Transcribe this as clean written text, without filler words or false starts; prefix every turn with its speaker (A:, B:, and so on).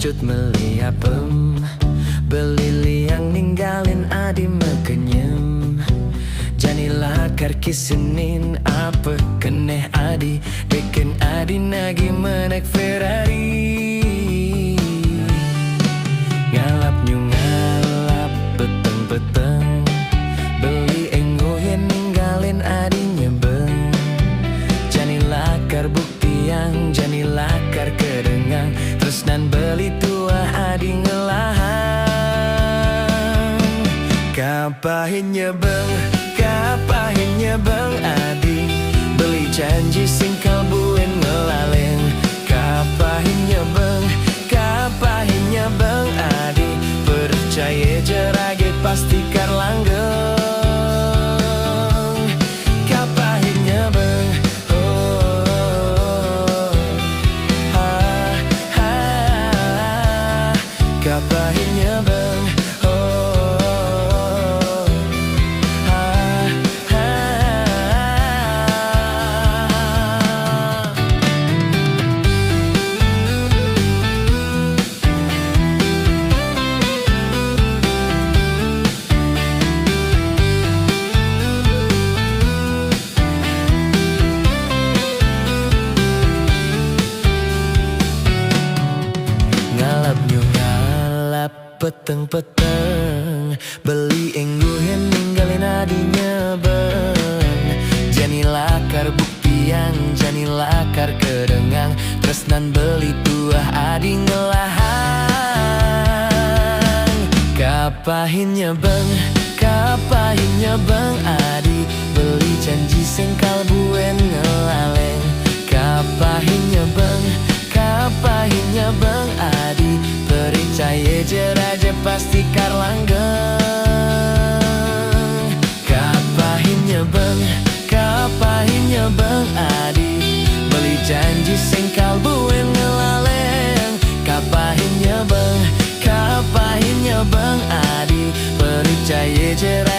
A: lanjut meliapem, beli liang ninggalin adi mekenyem. Janilah karki Senin apa keneh adi, bikin adi nagi menek Ferrari. Ngalap ngalap peteng-peteng, beli enggoyen ninggalin adi nyebeng. Janilah kar buktiang, janilah kar kedengang, tresnan beli tua adi ngelahang. Kapahin nyebeng, kapahin nyebeng adi, beli janji sing kalbuen ngelaleng. Kapahin nyebeng, kapahin nyebeng adi, percaya jerage pasti kar langgeng. Kapahin nyebeng, kapahin nyebeng, peteng-peteng, beli engguhen ninggalin adi nyebeng. Janilah kar buktiang, janilah kar kedengang, tresnan beli tuah adi ngelahang. Kapahin nyebeng, kapahin nyebeng adi, beli janji sing kalbuen ngelaleng. Kapahin nyebeng, kapahin nyebeng adi, percaya jeraje pasti kar langgeng. Kapahin nyebeng, kapahin nyebeng adi, beli janji sing kalbuen ngelaleng. Kapahin nyebeng, kapahin nyebeng adi, percaya jeraje